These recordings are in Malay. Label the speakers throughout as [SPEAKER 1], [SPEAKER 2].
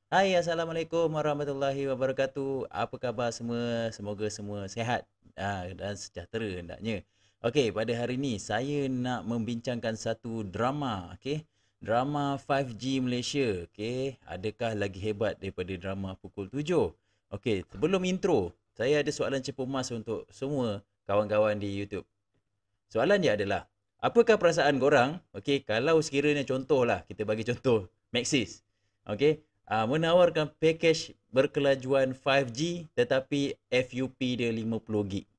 [SPEAKER 1] Hai, Assalamualaikum warahmatullahi wabarakatuh. Apa khabar semua? Semoga semua sihat dan sejahtera hendaknya. Okey, pada hari ini saya nak membincangkan satu drama, okey. Drama 5G Malaysia, okey. Adakah lagi hebat daripada drama Pukul 7? Okey, sebelum intro, saya ada soalan cepu mas untuk semua kawan-kawan di YouTube. Soalan dia adalah, apakah perasaan korang, okey, kalau sekiranya contohlah, kita bagi contoh, Maxis, okey, menawarkan package berkelajuan 5G tetapi FUP dia 50 gig.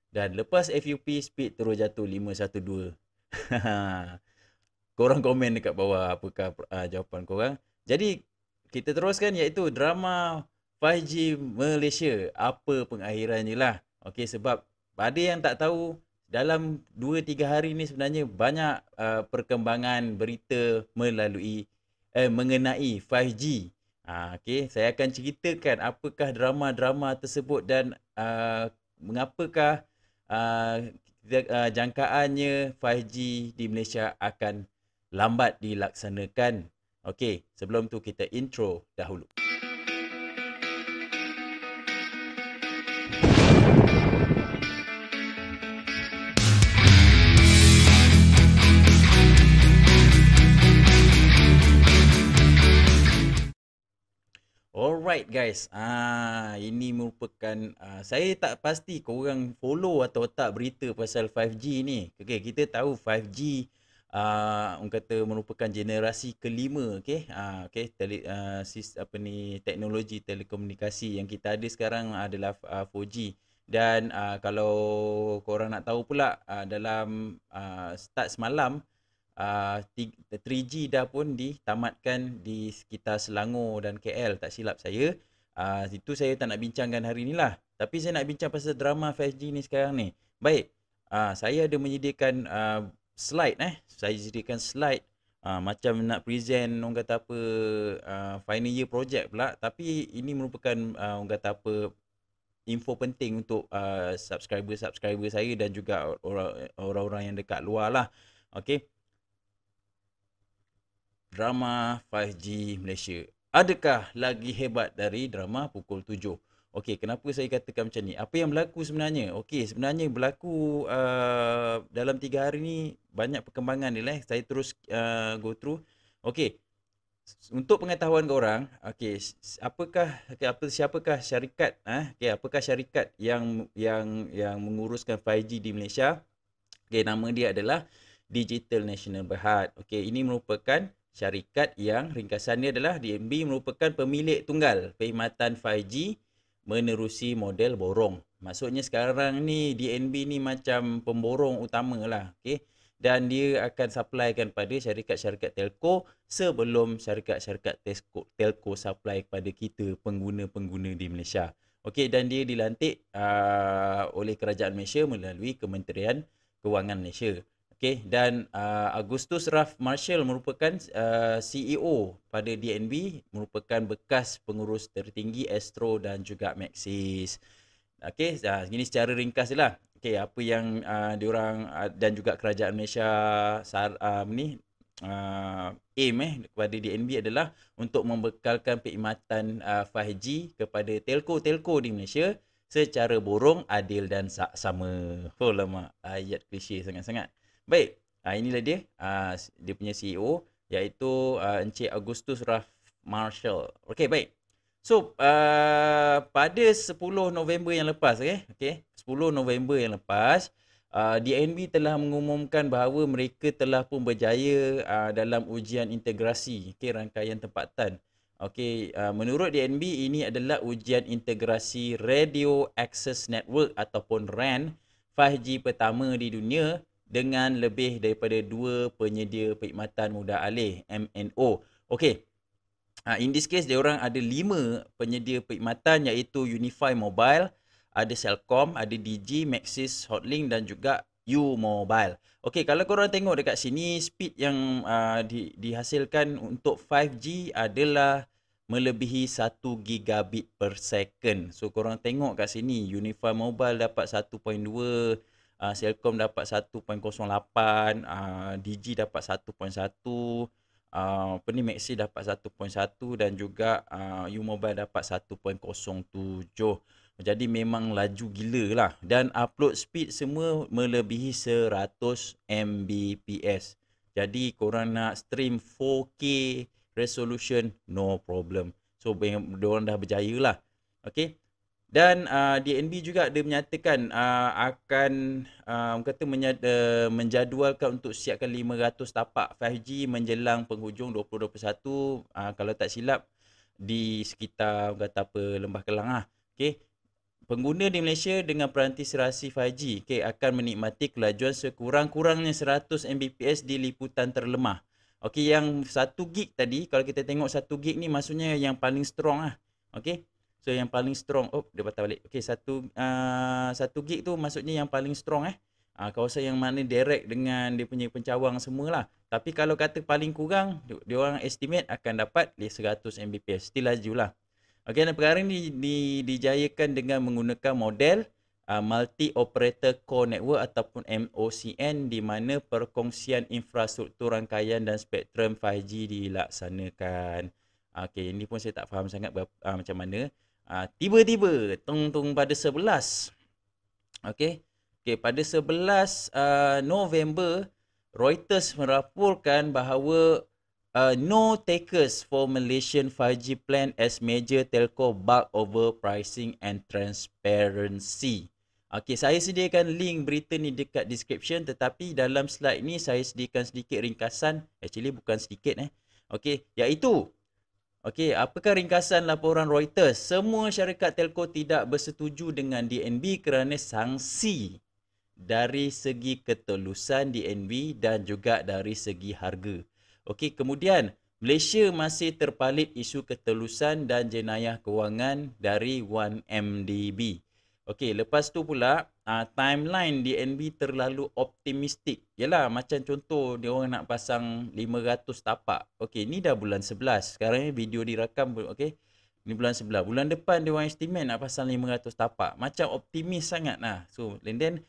[SPEAKER 1] Dan lepas FUP speed terus jatuh 512. Korang komen dekat bawah apakah jawapan korang. Jadi kita teruskan iaitu drama 5G Malaysia. Apa pengakhirannya lah. Okey, sebab pada yang tak tahu, dalam 2-3 hari ni sebenarnya banyak perkembangan berita melalui mengenai 5G. Okey, saya akan ceritakan apakah drama-drama tersebut dan mengapakah jangkaannya 5G di Malaysia akan lambat dilaksanakan. Okey, sebelum tu kita intro dahulu. Alright guys, ini merupakan saya tak pasti korang follow atau tak berita pasal 5G ni. Okey, kita tahu 5G orang kata merupakan generasi kelima, okey. Okey, apa ni, teknologi telekomunikasi yang kita ada sekarang adalah 4G. Dan kalau korang nak tahu pula, dalam start semalam, 3G dah pun ditamatkan di sekitar Selangor dan KL, tak silap saya. Itu saya tak nak bincangkan hari ni lah. Tapi saya nak bincang pasal drama 5G ni sekarang ni. Baik, saya ada menyediakan slide Saya sediakan slide macam nak present orang kata apa, final year project pula. Tapi ini merupakan orang kata apa, info penting untuk subscriber-subscriber saya dan juga orang-orang yang dekat luar lah. Okey, drama 5G Malaysia. Adakah lagi hebat dari drama Pukul 7? Okey, kenapa saya katakan macam ni? Apa yang berlaku sebenarnya? Okey, sebenarnya berlaku dalam 3 hari ni banyak perkembangan ni lah. Saya terus go through. Okey, untuk pengetahuan korang, okey, siapakah syarikat apakah syarikat yang menguruskan 5G di Malaysia? Okey, nama dia adalah Digital National Berhad. Okey, ini merupakan syarikat yang ringkasan dia adalah DNB, merupakan pemilik tunggal perkhidmatan 5G menerusi model borong. Maksudnya sekarang ni DNB ni macam pemborong utama lah. Okey, dan dia akan supplykan pada syarikat-syarikat telco sebelum syarikat-syarikat telco supply kepada kita pengguna-pengguna di Malaysia. Okey, dan dia dilantik oleh Kerajaan Malaysia melalui Kementerian Kewangan Malaysia. Okey, dan Agustus Raf Marshall merupakan CEO pada DNB, merupakan bekas pengurus tertinggi Astro dan juga Maxis. Okey, ini secara ringkas jelah. Okey, apa yang diorang dan juga Kerajaan Malaysia aim kepada DNB adalah untuk membekalkan perkhidmatan 5G kepada telco-telco di Malaysia secara borong, adil dan saksama. Oh lama, ayat klise sangat-sangat. Baik, inilah dia, dia punya CEO, iaitu Encik Agustus Raf Marshall. Okey, baik. So, pada 10 November yang lepas, okey, 10 November yang lepas, DNB telah mengumumkan bahawa mereka telah pun berjaya dalam ujian integrasi, okey, rangkaian tempatan. Okey, menurut DNB ini adalah ujian integrasi Radio Access Network ataupun RAN 5G pertama di dunia dengan lebih daripada 2 penyedia perkhidmatan mudah alih MNO. Okey. In this case, dia orang ada 5 penyedia perkhidmatan iaitu Unify Mobile, ada Celcom, ada Digi, Maxis, Hotlink dan juga U Mobile. Okey, kalau korang tengok dekat sini, speed yang dihasilkan untuk 5G adalah melebihi 1 gigabit per second. So korang tengok kat sini, Unify Mobile dapat 1.2, Celcom dapat 1.08, Digi dapat 1.1, apa ni, Maxi dapat 1.1 dan juga U-Mobile dapat 1.07. Jadi memang laju gila lah. Dan upload speed semua melebihi 100 Mbps. Jadi korang nak stream 4K resolution, no problem. So diorang dah berjaya lah. Okay. Dan DNB juga dia menyatakan akan kata menjadualkan untuk siapkan 500 tapak 5G menjelang penghujung 2021, kalau tak silap di sekitar kata apa Lembah Kelang lah. Okey. Pengguna di Malaysia dengan peranti serasi 5G akan menikmati kelajuan sekurang-kurangnya 100 Mbps di liputan terlemah. Okey, yang 1 gig tadi, kalau kita tengok 1 gig ni maksudnya yang paling strong lah. Okey. So yang paling strong, dia patah balik. Okey, 1 gig tu maksudnya yang paling strong kawasan yang mana direct dengan dia punya pencawang semualah. Tapi kalau kata paling kurang, dia orang estimate akan dapat 100 Mbps. Still laju lah. Okey, dan perkara ini dijayakan dengan menggunakan model Multi Operator Core Network ataupun MOCN, di mana perkongsian infrastruktur rangkaian dan spektrum 5G dilaksanakan. Okey, ini pun saya tak faham sangat macam mana. Tiba-tiba tung pada 11. Okey. Okey, pada 11 November, Reuters melaporkan bahawa no takers for Malaysian 5G plan as major telco bulk over pricing and transparency. Okey, saya sediakan link berita ni dekat description, tetapi dalam slide ni saya sediakan sedikit ringkasan, actually bukan sedikit Okey, iaitu okey, apakah ringkasan laporan Reuters? Semua syarikat telco tidak bersetuju dengan DNB kerana sanksi dari segi ketulusan DNB dan juga dari segi harga. Okey, kemudian Malaysia masih terpalit isu ketulusan dan jenayah kewangan dari 1MDB. Okey, lepas tu pula timeline DNB terlalu optimistik. Yalah, macam contoh dia orang nak pasang 500 tapak. Okey, ni dah bulan 11. Sekarang ni video direkam, okey. Ni bulan 11. Bulan depan dia orang estimate nak pasang 500 tapak. Macam optimis sangat lah. So, and then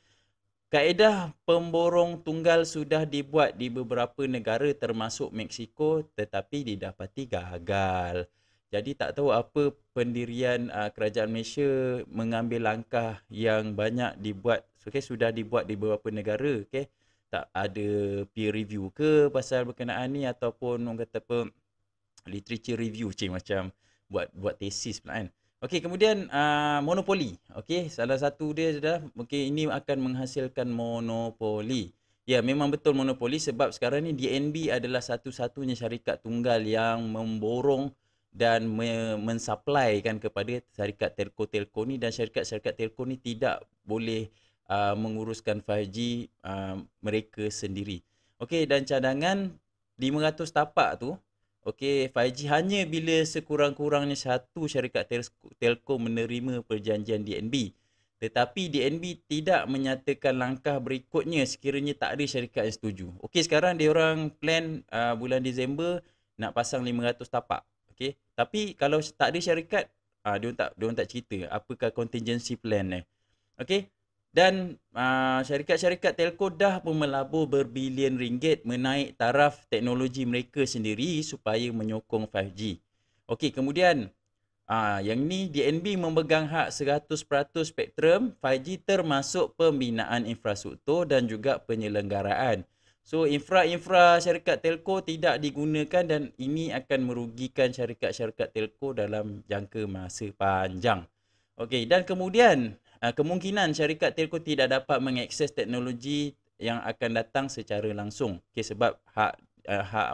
[SPEAKER 1] kaedah pemborong tunggal sudah dibuat di beberapa negara termasuk Mexico, tetapi didapati gagal. Jadi tak tahu apa pendirian kerajaan Malaysia mengambil langkah yang banyak dibuat, sudah dibuat di beberapa negara. Tak ada peer review ke pasal berkenaan ni, ataupun orang kata apa, literature review macam buat tesis pula kan. Okey, kemudian monopoli. Okey, salah satu dia adalah ini akan menghasilkan monopoli. Ya, memang betul monopoli, sebab sekarang ni DNB adalah satu-satunya syarikat tunggal yang memborong dan mensupplykan kepada syarikat telco-telco ni, dan syarikat-syarikat telco ni tidak boleh menguruskan 5G mereka sendiri. Okey, dan cadangan 500 tapak tu, okey, 5G hanya bila sekurang-kurangnya satu syarikat telco menerima perjanjian DNB. Tetapi DNB tidak menyatakan langkah berikutnya sekiranya tak ada syarikat yang setuju. Okey, sekarang dia orang plan bulan Disember nak pasang 500 tapak. Okey, tapi kalau tak ada syarikat, dia orang tak cerita apakah contingency plan ni. Okey. Dan syarikat-syarikat telco dah pun melabur berbilion ringgit menaik taraf teknologi mereka sendiri supaya menyokong 5G. Okey, kemudian yang ni DNB memegang hak 100% spektrum 5G termasuk pembinaan infrastruktur dan juga penyelenggaraan. So infra syarikat telco tidak digunakan dan ini akan merugikan syarikat-syarikat telco dalam jangka masa panjang. Okey, dan kemudian kemungkinan syarikat telco tidak dapat mengakses teknologi yang akan datang secara langsung. Okey, sebab hak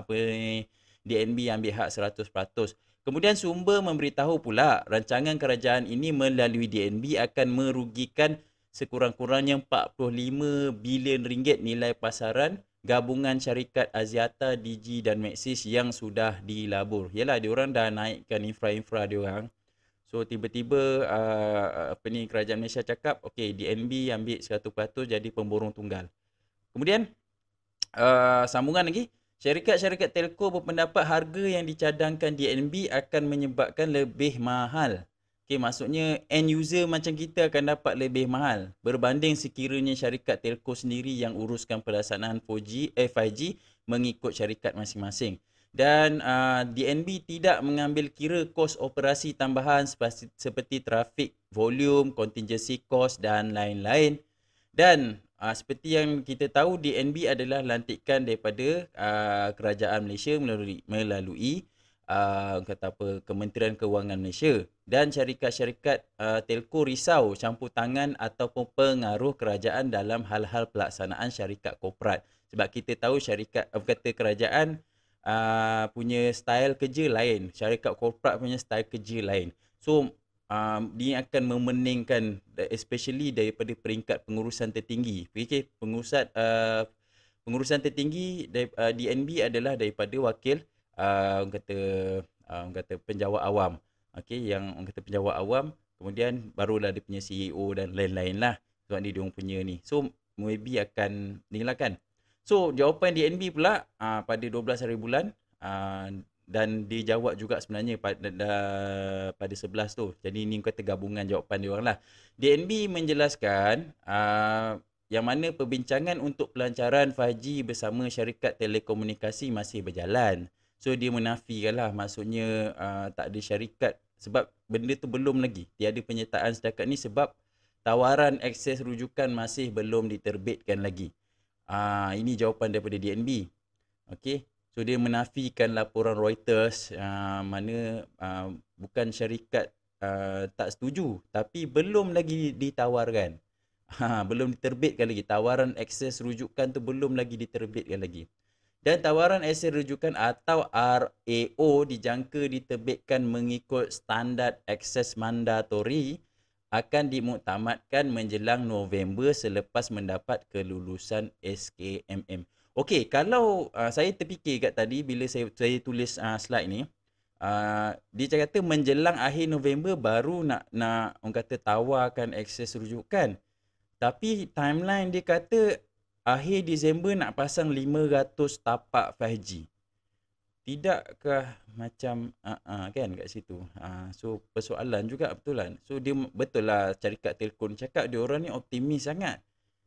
[SPEAKER 1] apa ni, DNB ambil hak 100%. Kemudian sumber memberitahu pula rancangan kerajaan ini melalui DNB akan merugikan sekurang-kurangnya 45 bilion ringgit nilai pasaran gabungan syarikat Axiata, Digi dan Maxis yang sudah dilabur. Yalah, diorang dah naikkan infra-infra diorang. So tiba-tiba kerajaan Malaysia cakap, okey, DNB ambil 100% jadi pemborong tunggal. Kemudian sambungan lagi, syarikat-syarikat telco berpendapat harga yang dicadangkan DNB akan menyebabkan lebih mahal. Okey, maksudnya end user macam kita akan dapat lebih mahal berbanding sekiranya syarikat telco sendiri yang uruskan pelaksanaan 5G mengikut syarikat masing-masing. Dan DNB tidak mengambil kira kos operasi tambahan seperti trafik, volume, contingency cost dan lain-lain. Dan seperti yang kita tahu, DNB adalah lantikan daripada kerajaan Malaysia melalui kata apa, Kementerian Kewangan Malaysia. Dan syarikat-syarikat telco risau campur tangan ataupun pengaruh kerajaan dalam hal-hal pelaksanaan syarikat korporat. Sebab kita tahu syarikat kata kerajaan punya style kerja lain, syarikat korporat punya style kerja lain. So dia akan memeningkan, especially daripada peringkat pengurusan tertinggi. Okay, pengurusan tertinggi DNB adalah daripada wakil kata penjawat awam. Okey, yang orang kata penjawat awam, kemudian barulah dia punya CEO dan lain-lain lah. Sebab ni dia orang punya ni. So maybe akan ni lah kan. So jawapan DNB pula pada 12 hari bulan dan dia jawab juga sebenarnya pada 11 tu. Jadi ni kata gabungan jawapan dia orang lah. DNB menjelaskan yang mana perbincangan untuk pelancaran 5G bersama syarikat telekomunikasi masih berjalan. So dia menafikan lah, maksudnya tak ada syarikat, sebab benda tu belum lagi. Tiada penyertaan setakat ni sebab tawaran akses rujukan masih belum diterbitkan lagi. Ini jawapan daripada DNB. Okey. So dia menafikan laporan Reuters mana bukan syarikat tak setuju, tapi belum lagi ditawarkan. Belum diterbitkan lagi. Tawaran akses rujukan tu belum lagi diterbitkan lagi. Dan tawaran akses rujukan atau RAO dijangka diterbitkan mengikut standard akses mandatori akan dimuktamadkan menjelang November selepas mendapat kelulusan SKMM. Okey, kalau saya terfikir kat tadi bila saya tulis slide ni, dia kata menjelang akhir November baru nak orang kata tawarkan akses rujukan. Tapi timeline dia kata akhir Disember nak pasang 500 tapak 5G. Tidakkah macam kan kat situ. So persoalan juga betul kan. So dia betul lah syarikat telco ni cakap dia orang ni optimis sangat.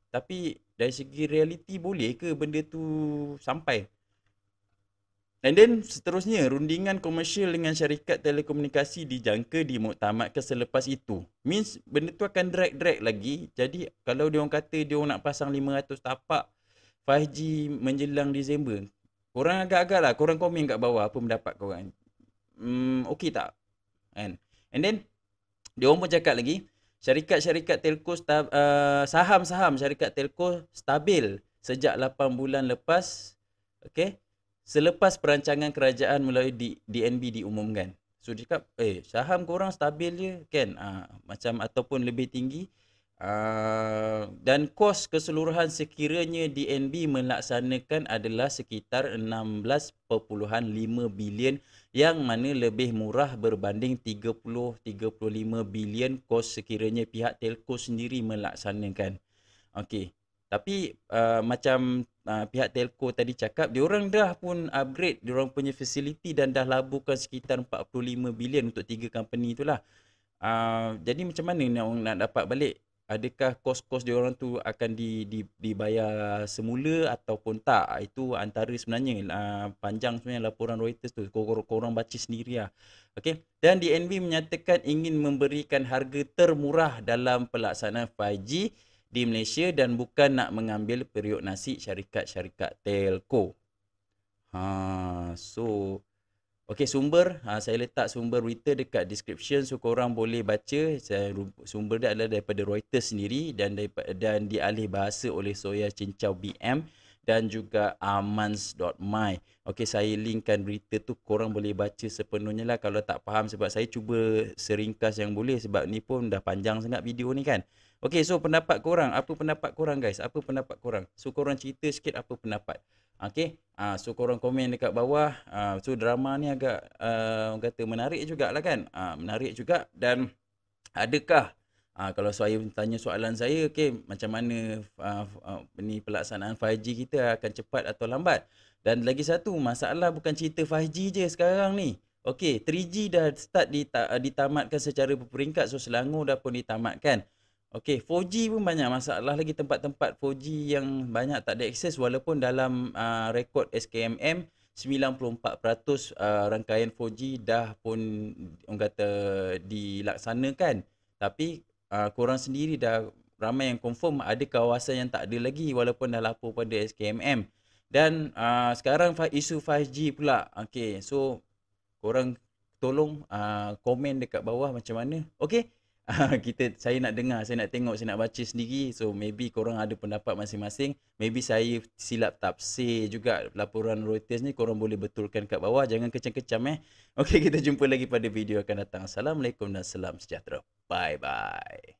[SPEAKER 1] Tapi dari segi realiti boleh ke benda tu sampai? And then seterusnya, rundingan komersial dengan syarikat telekomunikasi dijangka dimuktamadkan selepas itu. Means benda tu akan drag lagi. Jadi kalau dia orang kata dia orang nak pasang 500 tapak 5G menjelang Disember, korang agak-agak lah, korang komen kat bawah apa pendapat korang. Okey tak? And then dia orang pun cakap lagi, syarikat-syarikat telco saham-saham syarikat telco stabil sejak 8 bulan lepas, okey, selepas perancangan kerajaan melalui DNB diumumkan. So dia cakap saham korang stabil je kan, macam ataupun lebih tinggi. Dan kos keseluruhan sekiranya DNB melaksanakan adalah sekitar 16.5 bilion, yang mana lebih murah berbanding 30-35 bilion kos sekiranya pihak telco sendiri melaksanakan. Okey. Tapi macam pihak telco tadi cakap, diorang dah pun upgrade diorang punya facility dan dah laburkan sekitar 45 bilion untuk 3 company itulah. Jadi macam mana nak dapat balik? Adakah kos-kos diorang tu akan dibayar semula ataupun tak? Itu antara sebenarnya panjang sebenarnya laporan Reuters tu. Korang baca sendiri lah. Okay. Dan DNB menyatakan ingin memberikan harga termurah dalam pelaksanaan 5G di Malaysia dan bukan nak mengambil periuk nasi syarikat-syarikat telco. So okey, sumber saya letak sumber berita dekat description, so korang boleh baca. Sumber dia adalah daripada Reuters sendiri dan dialih bahasa oleh Soya Cincau BM dan juga amans.my. Okey, saya linkkan berita tu, korang boleh baca sepenuhnya lah kalau tak faham, sebab saya cuba seringkas yang boleh sebab ni pun dah panjang sangat video ni kan. Okey, so pendapat korang, apa pendapat korang guys? Apa pendapat korang? So korang cerita sikit apa pendapat. Okey, so korang komen dekat bawah. So drama ni agak orang kata menarik jugalah kan. Menarik juga. Dan adakah kalau saya tanya soalan saya, okey, macam mana ni pelaksanaan 5G kita akan cepat atau lambat? Dan lagi satu masalah bukan cerita 5G je sekarang ni. Okey, 3G dah start ditamatkan secara berperingkat, so Selangor dah pun ditamatkan. Okey, 4G pun banyak masalah lagi, tempat-tempat 4G yang banyak tak ada akses, walaupun dalam rekod SKMM 94% rangkaian 4G dah pun orang kata dilaksanakan. Tapi korang sendiri dah ramai yang confirm ada kawasan yang tak ada lagi walaupun dah lapor pada SKMM. Dan sekarang isu 5G pula. Okay, so korang tolong komen dekat bawah macam mana. Okay, saya nak dengar, saya nak tengok, saya nak baca sendiri. So maybe korang ada pendapat masing-masing. Maybe saya silap tafsir juga laporan Reuters ni, korang boleh betulkan kat bawah. Jangan kecam-kecam Okay, kita jumpa lagi pada video akan datang. Assalamualaikum dan salam sejahtera. Bye bye.